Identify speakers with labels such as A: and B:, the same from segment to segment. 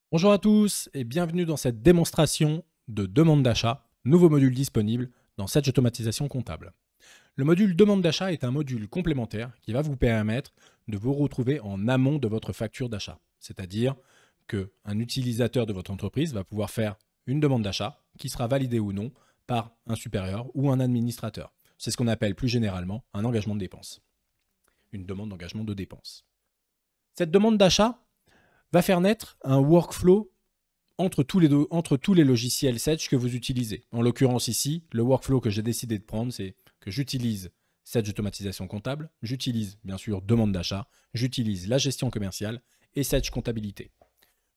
A: Bonjour à tous et bienvenue dans cette démonstration de demande d'achat, nouveau module disponible dans Sage Automatisation Comptable. Le module demande d'achat est un module complémentaire qui va vous permettre de vous retrouver en amont de votre facture d'achat. C'est-à-dire qu'un utilisateur de votre entreprise va pouvoir faire une demande d'achat qui sera validée ou non par un supérieur ou un administrateur. C'est ce qu'on appelle plus généralement un engagement de dépense. Une demande d'engagement de dépense. Cette demande d'achat va faire naître un workflow entre tous les logiciels Sage que vous utilisez. En l'occurrence ici, le workflow que j'ai décidé de prendre, c'est que j'utilise Sage Automatisation Comptable, j'utilise bien sûr demande d'achat, j'utilise la gestion commerciale et Sage Comptabilité.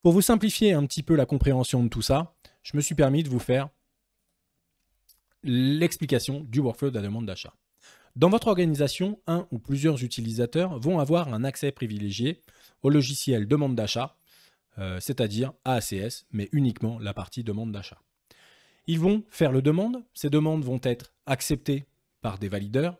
A: Pour vous simplifier un petit peu la compréhension de tout ça, je me suis permis de vous faire l'explication du workflow de la demande d'achat. Dans votre organisation, un ou plusieurs utilisateurs vont avoir un accès privilégié au logiciel demande d'achat, c'est-à-dire AACS, mais uniquement la partie demande d'achat. Ils vont faire le demande, ces demandes vont être acceptées par des valideurs.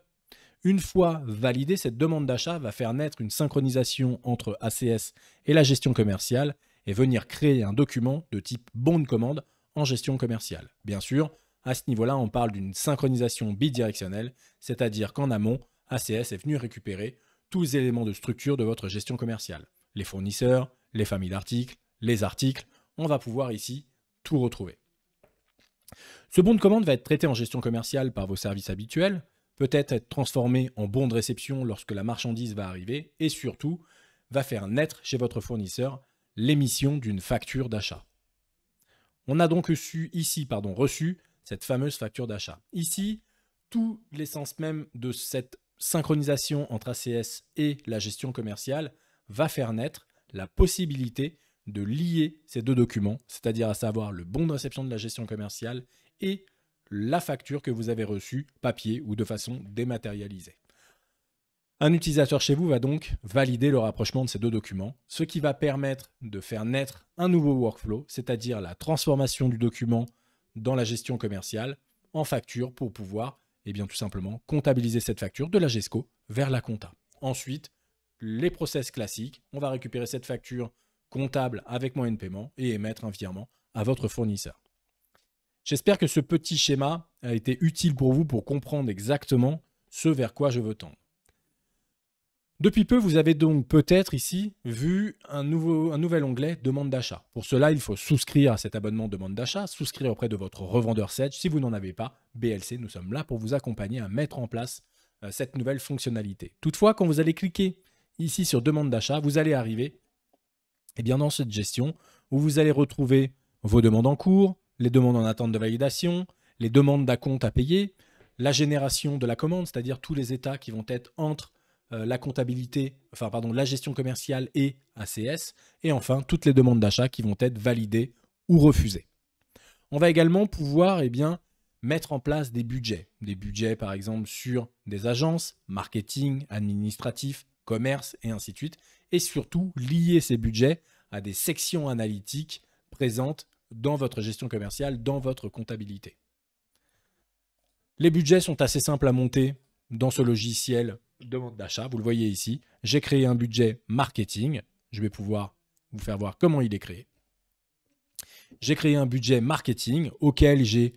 A: Une fois validée, cette demande d'achat va faire naître une synchronisation entre ACS et la gestion commerciale et venir créer un document de type bon de commande en gestion commerciale. Bien sûr, à ce niveau-là, on parle d'une synchronisation bidirectionnelle, c'est-à-dire qu'en amont, ACS est venu récupérer tous les éléments de structure de votre gestion commerciale. Les fournisseurs, les familles d'articles, les articles, on va pouvoir ici tout retrouver. Ce bon de commande va être traité en gestion commerciale par vos services habituels, peut-être être transformé en bon de réception lorsque la marchandise va arriver et surtout va faire naître chez votre fournisseur l'émission d'une facture d'achat. On a donc reçu cette fameuse facture d'achat. Ici, tout l'essence même de cette synchronisation entre ACS et la gestion commerciale va faire naître la possibilité de lier ces deux documents, c'est-à-dire à savoir le bon de réception de la gestion commerciale et la facture que vous avez reçue papier ou de façon dématérialisée. Un utilisateur chez vous va donc valider le rapprochement de ces deux documents, ce qui va permettre de faire naître un nouveau workflow, c'est-à-dire la transformation du document dans la gestion commerciale en facture pour pouvoir, tout simplement, comptabiliser cette facture de la GESCO vers la compta. Ensuite, les process classiques, on va récupérer cette facture comptable avec moyen de paiement et émettre un virement à votre fournisseur. J'espère que ce petit schéma a été utile pour vous pour comprendre exactement ce vers quoi je veux tendre. Depuis peu, vous avez donc peut-être ici vu un nouvel onglet demande d'achat. Pour cela, il faut souscrire à cet abonnement demande d'achat, souscrire auprès de votre revendeur Sage. Si vous n'en avez pas, BLC, nous sommes là pour vous accompagner à mettre en place cette nouvelle fonctionnalité. Toutefois, quand vous allez cliquer ici sur demande d'achat, vous allez arriver dans cette gestion où vous allez retrouver vos demandes en cours, les demandes en attente de validation, les demandes d'acompte à payer, la génération de la commande, c'est-à-dire tous les états qui vont être entre la comptabilité, la gestion commerciale et ACS, et enfin toutes les demandes d'achat qui vont être validées ou refusées. On va également pouvoir mettre en place des budgets par exemple sur des agences, marketing, administratif, commerce et ainsi de suite, et surtout lier ces budgets à des sections analytiques présentes dans votre gestion commerciale, dans votre comptabilité. Les budgets sont assez simples à monter dans ce logiciel demande d'achat. Vous le voyez ici, j'ai créé un budget marketing. Je vais pouvoir vous faire voir comment il est créé. J'ai créé un budget marketing auquel j'ai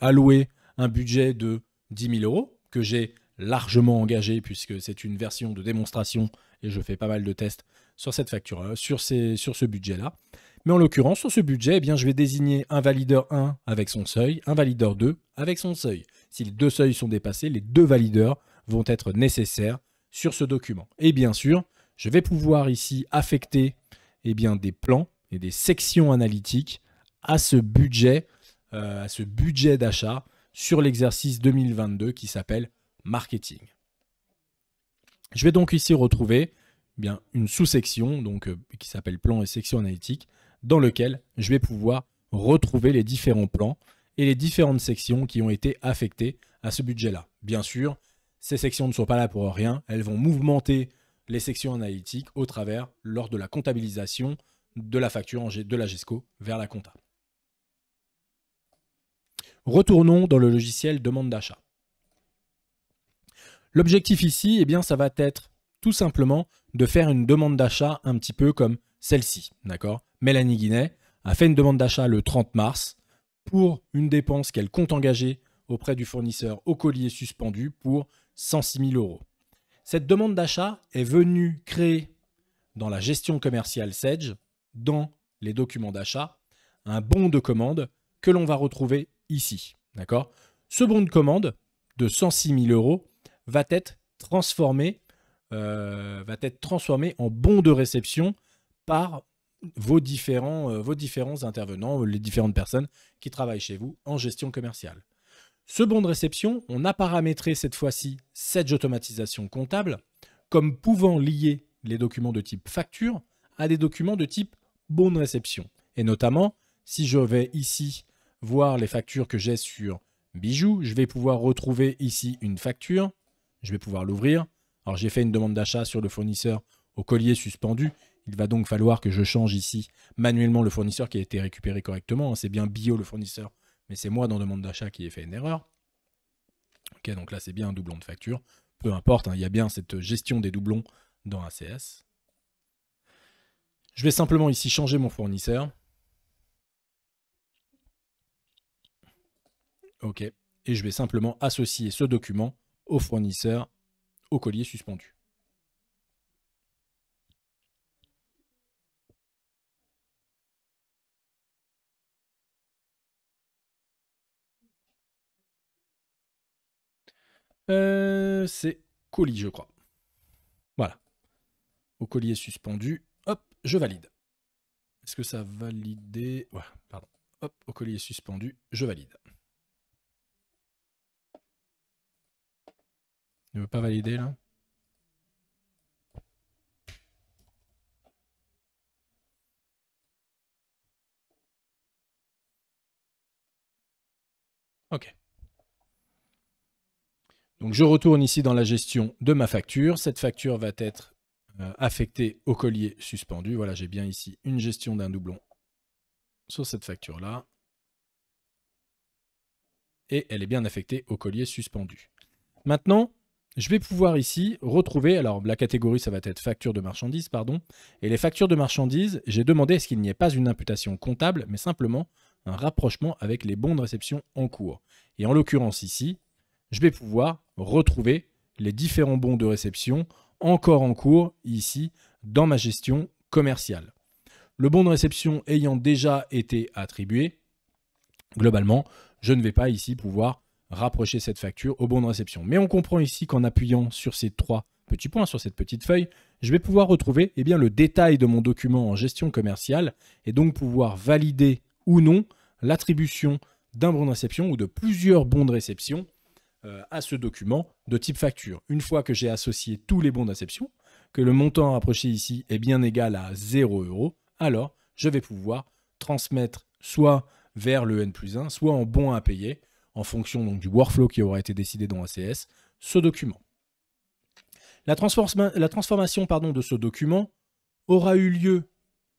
A: alloué un budget de 10 000 € que j'ai largement engagé puisque c'est une version de démonstration et je fais pas mal de tests sur cette facture, sur ce budget-là. Mais en l'occurrence, sur ce budget, je vais désigner un valideur 1 avec son seuil, un valideur 2 avec son seuil. Si les deux seuils sont dépassés, les deux valideurs vont être nécessaires sur ce document. Et bien sûr, je vais pouvoir ici affecter des plans et des sections analytiques à ce budget d'achat sur l'exercice 2022 qui s'appelle marketing. Je vais donc ici retrouver une sous-section qui s'appelle plan et section analytique dans lequel je vais pouvoir retrouver les différents plans et les différentes sections qui ont été affectées à ce budget-là. Bien sûr, ces sections ne sont pas là pour rien, elles vont mouvementer les sections analytiques au travers lors de la comptabilisation de la facture de la GESCO vers la compta. Retournons dans le logiciel demande d'achat. L'objectif ici, ça va être tout simplement de faire une demande d'achat un petit peu comme celle-ci, d'accord? Mélanie Guinet a fait une demande d'achat le 30 mars pour une dépense qu'elle compte engager auprès du fournisseur au collier suspendu pour 106 000 euros. Cette demande d'achat est venue créer dans la gestion commerciale Sedge, dans les documents d'achat, un bon de commande que l'on va retrouver ici. D'accord ? Ce bon de commande de 106 000 euros va être transformé en bon de réception par vos différents intervenants, les différentes personnes qui travaillent chez vous en gestion commerciale. Ce bon de réception, on a paramétré cette fois-ci Sedge automatisation comptable comme pouvant lier les documents de type facture à des documents de type bon de réception. Et notamment, si je vais ici voir les factures que j'ai sur bijoux, je vais pouvoir retrouver ici une facture. Je vais pouvoir l'ouvrir. Alors j'ai fait une demande d'achat sur le fournisseur au collier suspendu. Il va donc falloir que je change ici manuellement le fournisseur qui a été récupéré correctement. C'est bien Bio le fournisseur, mais c'est moi dans demande d'achat qui ai fait une erreur. Ok, donc là c'est bien un doublon de facture. Peu importe, hein, il y a bien cette gestion des doublons dans ACS. Je vais simplement ici changer mon fournisseur. Ok, et je vais simplement associer ce document au fournisseur au collier suspendu. C'est colis, je crois. Voilà. Au collier suspendu, hop, je valide. Est-ce que ça a validé? Ouais, pardon. Hop, au collier suspendu, je valide. Ne veut pas valider là? Ok. Donc je retourne ici dans la gestion de ma facture. Cette facture va être affectée au collier suspendu. Voilà, j'ai bien ici une gestion d'un doublon sur cette facture-là. Et elle est bien affectée au collier suspendu. Maintenant, je vais pouvoir ici retrouver, alors la catégorie, ça va être facture de marchandises, pardon. Et les factures de marchandises, j'ai demandé à ce qu'il n'y ait pas une imputation comptable, mais simplement un rapprochement avec les bons de réception en cours. Et en l'occurrence ici, je vais pouvoir retrouver les différents bons de réception encore en cours ici dans ma gestion commerciale. Le bon de réception ayant déjà été attribué, globalement, je ne vais pas ici pouvoir rapprocher cette facture au bon de réception. Mais on comprend ici qu'en appuyant sur ces trois petits points, sur cette petite feuille, je vais pouvoir retrouver le détail de mon document en gestion commerciale et donc pouvoir valider ou non l'attribution d'un bon de réception ou de plusieurs bons de réception à ce document de type facture. Une fois que j'ai associé tous les bons de réception, que le montant rapproché ici est bien égal à 0 €, alors je vais pouvoir transmettre soit vers le N+1, soit en bon à payer, en fonction donc du workflow qui aura été décidé dans ACS, ce document. La transformation de ce document aura eu lieu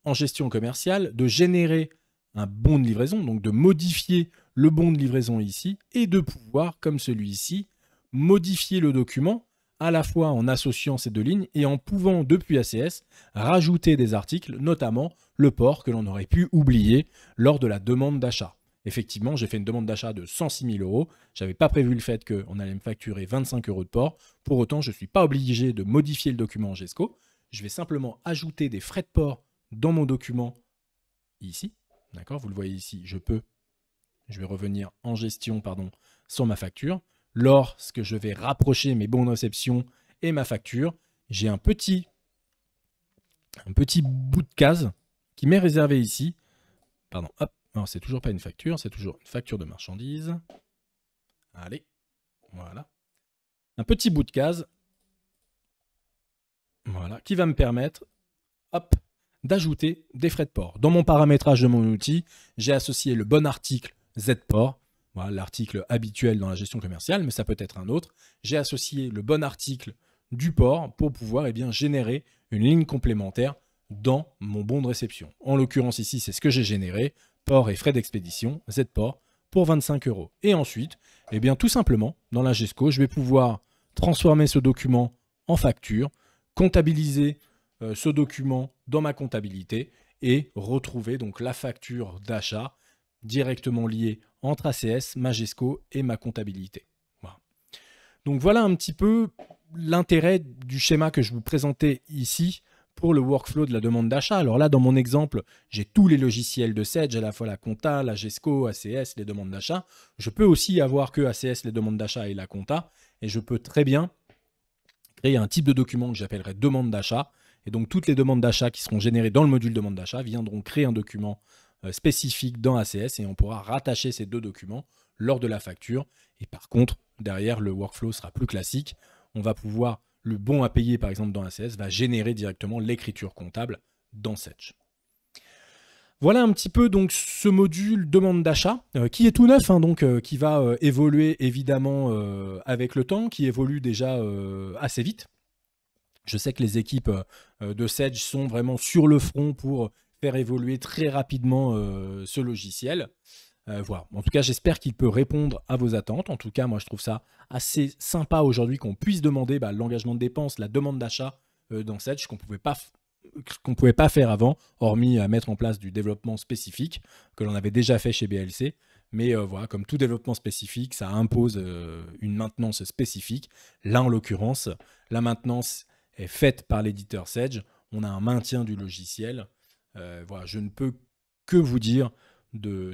A: en gestion commerciale de générer un bon de livraison, donc de modifier le bon de livraison ici, et de pouvoir, comme celui-ci, modifier le document à la fois en associant ces deux lignes et en pouvant, depuis ACS, rajouter des articles, notamment le port que l'on aurait pu oublier lors de la demande d'achat. Effectivement, j'ai fait une demande d'achat de 106 000 €. Je n'avais pas prévu le fait qu'on allait me facturer 25 € de port. Pour autant, je ne suis pas obligé de modifier le document en GESCO. Je vais simplement ajouter des frais de port dans mon document ici. D'accord, vous le voyez ici, je vais revenir en gestion, sur ma facture. Lorsque je vais rapprocher mes bons de réception et ma facture, j'ai un petit bout de case qui m'est réservé ici. Pardon, hop, alors c'est toujours pas une facture, c'est toujours une facture de marchandises. Allez, voilà. Un petit bout de case, voilà, qui va me permettre, hop, d'ajouter des frais de port. Dans mon paramétrage de mon outil, j'ai associé le bon article Z-port, voilà, l'article habituel dans la gestion commerciale, mais ça peut être un autre. J'ai associé le bon article du port pour pouvoir générer une ligne complémentaire dans mon bon de réception. En l'occurrence ici, c'est ce que j'ai généré, port et frais d'expédition, Z-port, pour 25 €. Et ensuite, tout simplement, dans la GESCO, je vais pouvoir transformer ce document en facture, comptabiliser ce document dans ma comptabilité et retrouver donc la facture d'achat directement liée entre ACS, Majesco et ma comptabilité. Voilà. Donc voilà un petit peu l'intérêt du schéma que je vous présentais ici pour le workflow de la demande d'achat. Alors là, dans mon exemple, j'ai tous les logiciels de Sedge, à la fois la compta, la Gesco, ACS, les demandes d'achat. Je peux aussi avoir que ACS, les demandes d'achat et la compta, et je peux très bien créer un type de document que j'appellerai demande d'achat. Et donc, toutes les demandes d'achat qui seront générées dans le module demande d'achat viendront créer un document spécifique dans ACS et on pourra rattacher ces deux documents lors de la facture. Et par contre, derrière, le workflow sera plus classique. On va pouvoir, le bon à payer par exemple dans ACS, va générer directement l'écriture comptable dans Sedge. Voilà un petit peu donc ce module demande d'achat qui est tout neuf, hein, donc qui va évoluer évidemment avec le temps, qui évolue déjà assez vite. Je sais que les équipes de Sedge sont vraiment sur le front pour faire évoluer très rapidement ce logiciel. Voilà. En tout cas, j'espère qu'il peut répondre à vos attentes. En tout cas, moi, je trouve ça assez sympa aujourd'hui qu'on puisse demander l'engagement de dépenses, la demande d'achat dans Sedge, qu'on ne pouvait pas faire avant, hormis à mettre en place du développement spécifique, que l'on avait déjà fait chez BLC. Mais voilà, comme tout développement spécifique, ça impose une maintenance spécifique. Là, en l'occurrence, la maintenance est faite par l'éditeur Sedge. On a un maintien du logiciel. Voilà, je ne peux que vous dire,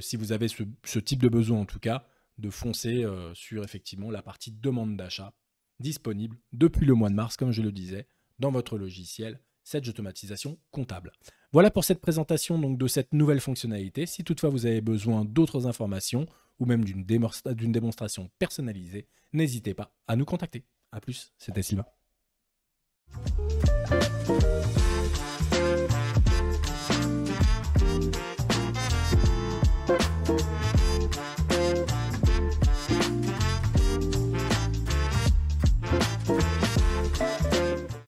A: si vous avez ce type de besoin en tout cas, de foncer sur effectivement la partie demande d'achat disponible depuis le mois de mars, comme je le disais, dans votre logiciel Sedge Automatisation Comptable. Voilà pour cette présentation donc, de cette nouvelle fonctionnalité. Si toutefois vous avez besoin d'autres informations ou même d'une démonstration personnalisée, n'hésitez pas à nous contacter. A plus, c'était Sylvain.